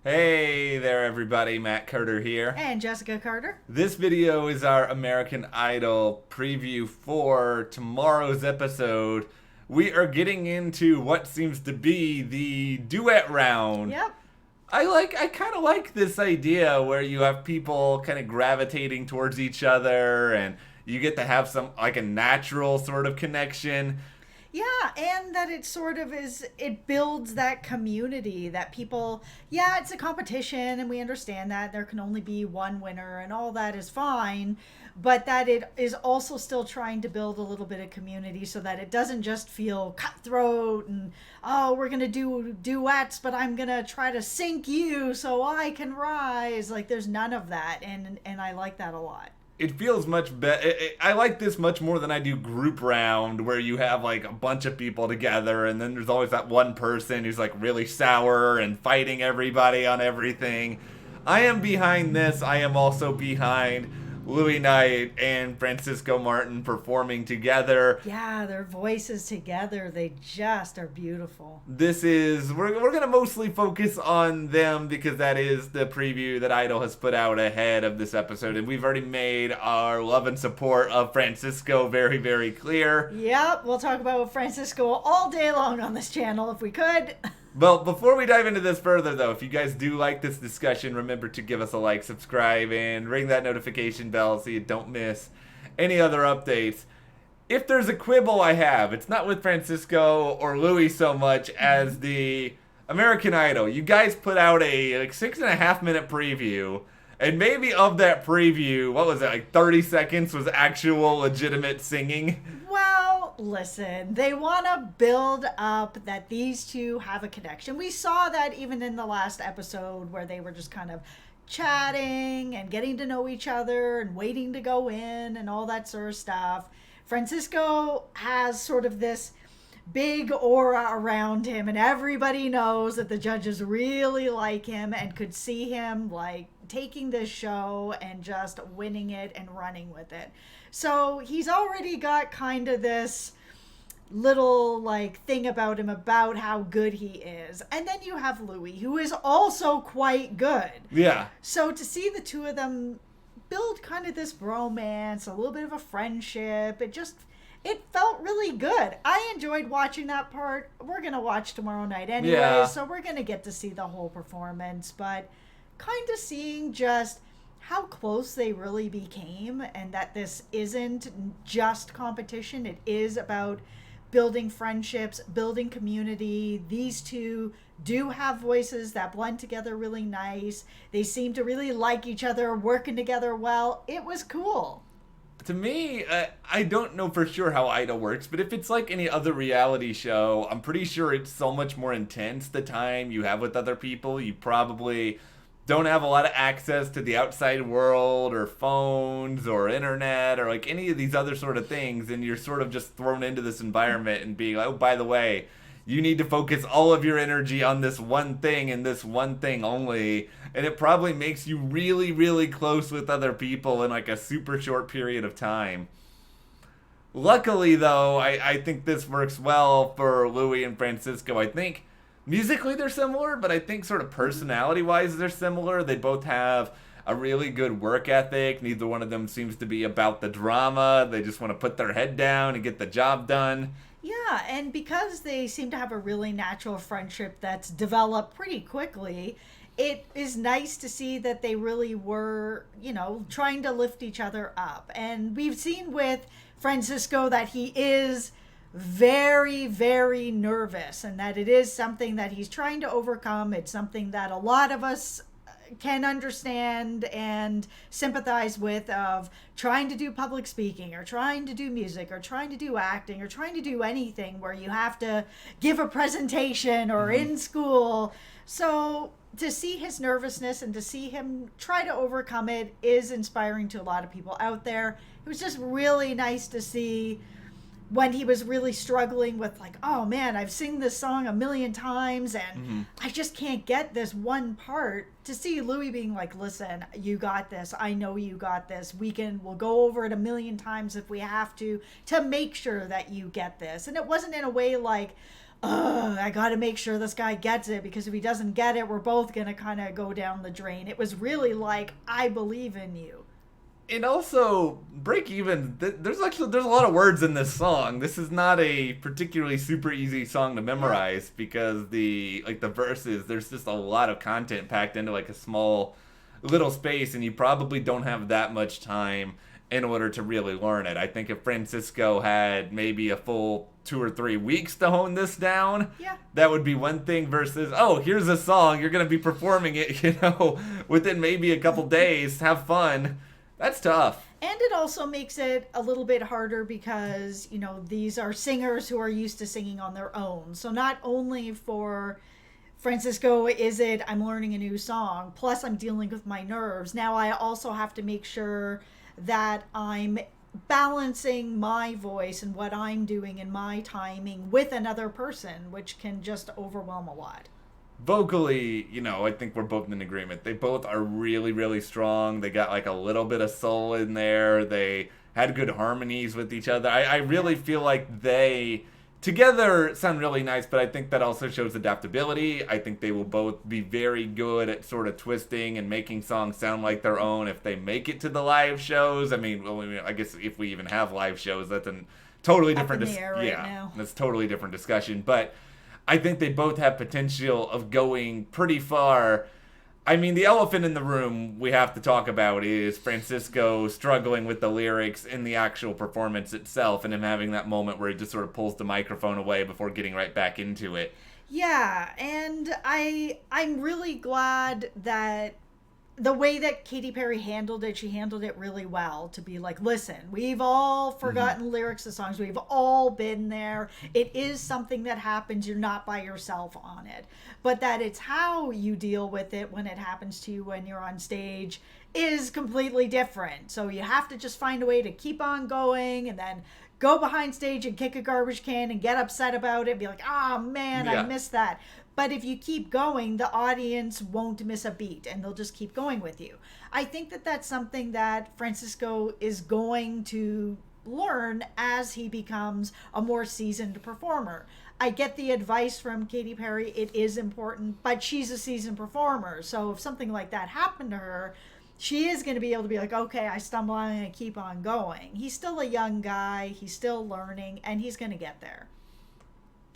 Hey there everybody, Matt Carter here. And Jessica Carter. This video is our American Idol preview for tomorrow's episode. We are getting into what seems to be the duet round. Yep. I kind of like this idea where you have people kind of gravitating towards each other and you get to have some like a natural sort of connection. Yeah, and that it sort of is, it builds that community that people, yeah, it's a competition and we understand that there can only be one winner and all that is fine, but that it is also still trying to build a little bit of community so that it doesn't just feel cutthroat and, oh, we're going to do duets, but I'm going to try to sink you so I can rise. Like, there's none of that, and I like that a lot. It feels much better. I like this much more than I do group round, where you have like a bunch of people together, and then there's always that one person who's like really sour and fighting everybody on everything. I am behind this. I am also behind Louie Knight and Francisco Martin performing together. Yeah, their voices together, they just are beautiful. We're gonna mostly focus on them because that is the preview that Idol has put out ahead of this episode, and we've already made our love and support of Francisco very, very clear. Yep, we'll talk about Francisco all day long on this channel if we could. Well, before we dive into this further, though, if you guys do like this discussion, remember to give us a like, subscribe, and ring that notification bell so you don't miss any other updates. If there's a quibble I have, it's not with Francisco or Louie so much as the American Idol. You guys put out a like 6.5-minute preview, and maybe of that preview, what was it, like 30 seconds was actual legitimate singing? Well, listen, they want to build up that these two have a connection. We saw that even in the last episode where they were just kind of chatting and getting to know each other and waiting to go in and all that sort of stuff. Francisco has sort of this big aura around him, and everybody knows that the judges really like him and could see him like taking this show and just winning it and running with it. So he's already got kind of this little like thing about him about how good he is. And then you have Louie, who is also quite good. Yeah. So to see the two of them build kind of this romance, a little bit of a friendship, it felt really good. I enjoyed watching that part. We're going to watch tomorrow night anyway, Yeah. so we're going to get to see the whole performance, but kind of seeing just how close they really became and that this isn't just competition. It is about building friendships, building community. These two do have voices that blend together really nice. They seem to really like each other, working together well. It was cool. To me, I don't know for sure how Idol works, but if it's like any other reality show, I'm pretty sure it's so much more intense the time you have with other people. You probably don't have a lot of access to the outside world or phones or internet or like any of these other sort of things, and you're sort of just thrown into this environment and being like, oh, by the way, you need to focus all of your energy on this one thing and this one thing only, and it probably makes you really, really close with other people in like a super short period of time. Luckily, though, I think this works well for Louie and Francisco. I think musically they're similar, but I think sort of personality-wise they're similar. They both have a really good work ethic. Neither one of them seems to be about the drama. They just want to put their head down and get the job done. Yeah, and because they seem to have a really natural friendship that's developed pretty quickly, it is nice to see that they really were, trying to lift each other up. And we've seen with Francisco that he is very, very nervous and that it is something that he's trying to overcome. It's something that a lot of us can understand and sympathize with, of trying to do public speaking or trying to do music or trying to do acting or trying to do anything where you have to give a presentation or in school. So to see his nervousness and to see him try to overcome it is inspiring to a lot of people out there. It was just really nice to see when he was really struggling with like, oh man, I've sung this song a million times and I just can't get this one part, to see Louie being like, listen, you got this. I know you got this. We'll go over it a million times if we have to make sure that you get this. And it wasn't in a way like, I got to make sure this guy gets it, because if he doesn't get it, we're both going to kind of go down the drain. It was really like, I believe in you. And also, Breakeven, there's a lot of words in this song. This is not a particularly super easy song to memorize because the verses, there's just a lot of content packed into like a small little space, and you probably don't have that much time in order to really learn it. I think if Francisco had maybe a full 2 or 3 weeks to hone this down, that would be one thing versus, oh, here's a song, you're going to be performing it, within maybe a couple days, have fun. That's tough. And it also makes it a little bit harder because, these are singers who are used to singing on their own. So not only for Francisco is it, I'm learning a new song, plus I'm dealing with my nerves. Now I also have to make sure that I'm balancing my voice and what I'm doing and my timing with another person, which can just overwhelm a lot. Vocally, I think we're both in agreement. They both are really, really strong. They got like a little bit of soul in there. They had good harmonies with each other. I really feel like they together sound really nice, but I think that also shows adaptability. I think they will both be very good at sort of twisting and making songs sound like their own if they make it to the live shows. I mean, I guess if we even have live shows, that's a totally different that's a totally different discussion. But I think they both have potential of going pretty far. I mean, the elephant in the room we have to talk about is Francisco struggling with the lyrics in the actual performance itself, and him having that moment where he just sort of pulls the microphone away before getting right back into it. Yeah, and I'm really glad that the way that Katy Perry handled it, she handled it really well to be like, listen, we've all forgotten lyrics of songs. We've all been there. It is something that happens. You're not by yourself on it. But that it's how you deal with it when it happens to you when you're on stage is completely different. So you have to just find a way to keep on going and then go behind stage and kick a garbage can and get upset about it and be like, oh man, I missed that. But if you keep going, the audience won't miss a beat and they'll just keep going with you. I think that that's something that Francisco is going to learn as he becomes a more seasoned performer. I get the advice from Katy Perry, it is important, but she's a seasoned performer. So if something like that happened to her, she is going to be able to be like, okay, I stumble on and keep on going. He's still a young guy, he's still learning, and he's going to get there.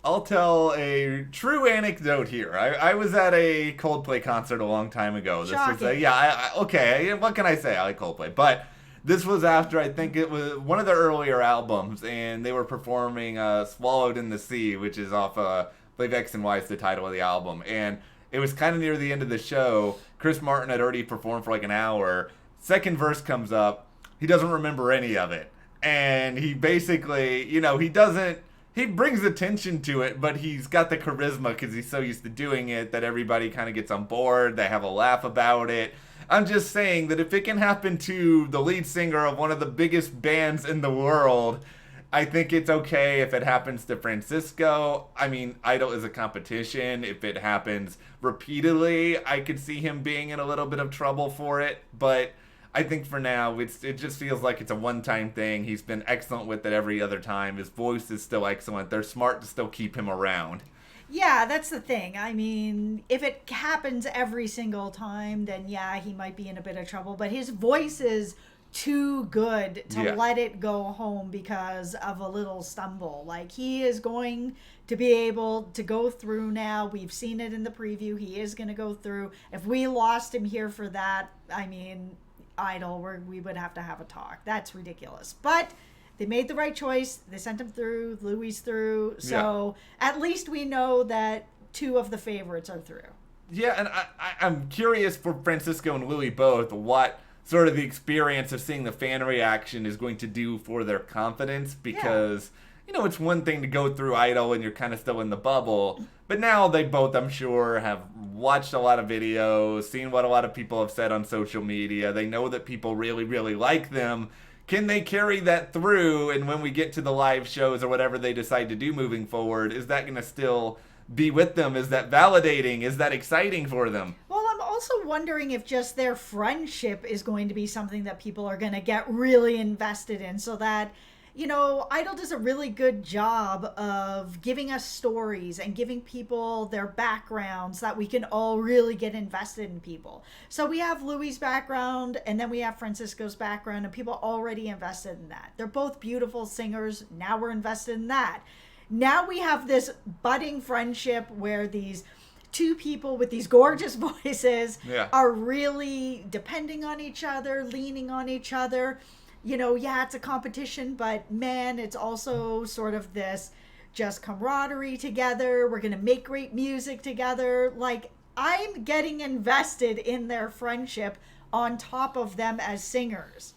I'll tell a true anecdote here. I was at a Coldplay concert a long time ago. This Shocking. was okay. What can I say? I like Coldplay, but this was after I think it was one of their earlier albums, and they were performing "Swallowed in the Sea," which is off I believe X and Y is the title of the album, and it was kind of near the end of the show. Chris Martin had already performed for like an hour. Second verse comes up. He doesn't remember any of it, and he basically, he doesn't. He brings attention to it, but he's got the charisma because he's so used to doing it that everybody kind of gets on board. They have a laugh about it. I'm just saying that if it can happen to the lead singer of one of the biggest bands in the world, I think it's okay if it happens to Francisco. I mean, Idol is a competition. If it happens repeatedly, I could see him being in a little bit of trouble for it, but I think for now, it just feels like it's a one-time thing. He's been excellent with it every other time. His voice is still excellent. They're smart to still keep him around. Yeah, that's the thing. I mean, if it happens every single time, then yeah, he might be in a bit of trouble. But his voice is too good to let it go home because of a little stumble. Like, he is going to be able to go through now. We've seen it in the preview. He is going to go through. If we lost him here for that, I mean, Idol, where we would have to have a talk. That's ridiculous. But they made the right choice. They sent him through. Louie's through. So at least we know that 2 of the favorites are through. Yeah, and I'm curious for Francisco and Louie both what sort of the experience of seeing the fan reaction is going to do for their confidence because, it's one thing to go through Idol and you're kind of still in the bubble. But now they both, I'm sure, have watched a lot of videos, seen what a lot of people have said on social media. They know that people really, really like them. Can they carry that through? And when we get to the live shows or whatever they decide to do moving forward, is that going to still be with them? Is that validating? Is that exciting for them? Well, I'm also wondering if just their friendship is going to be something that people are going to get really invested in so that, you know, Idol does a really good job of giving us stories and giving people their backgrounds that we can all really get invested in people. So we have Louie's background and then we have Francisco's background, and people already invested in that. They're both beautiful singers. Now we're invested in that. Now we have this budding friendship where these two people with these gorgeous voices are really depending on each other, leaning on each other. You know, yeah, it's a competition, but man, it's also sort of this just camaraderie together. We're going to make great music together. Like, I'm getting invested in their friendship on top of them as singers.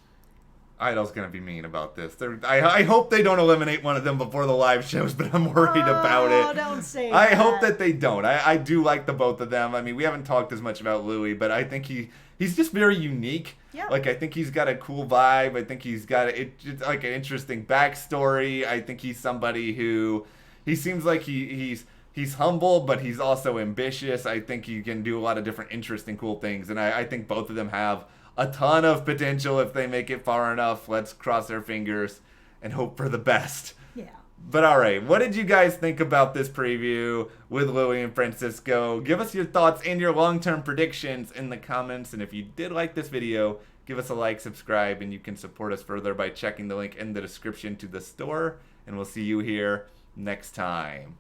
Idol's going to be mean about this. I hope they don't eliminate one of them before the live shows, but I'm worried about it. Oh, don't say that. I hope that they don't. I do like the both of them. I mean, we haven't talked as much about Louie, but I think he's just very unique. Yeah. Like, I think he's got a cool vibe. I think he's got it's like an interesting backstory. I think he's somebody who, he seems like he's humble, but he's also ambitious. I think he can do a lot of different interesting, cool things. And I think both of them have a ton of potential if they make it far enough. Let's cross our fingers and hope for the best. Yeah. But all right, what did you guys think about this preview with Louie and Francisco? Give us your thoughts and your long-term predictions in the comments. And if you did like this video, give us a like, subscribe, and you can support us further by checking the link in the description to the store. And we'll see you here next time.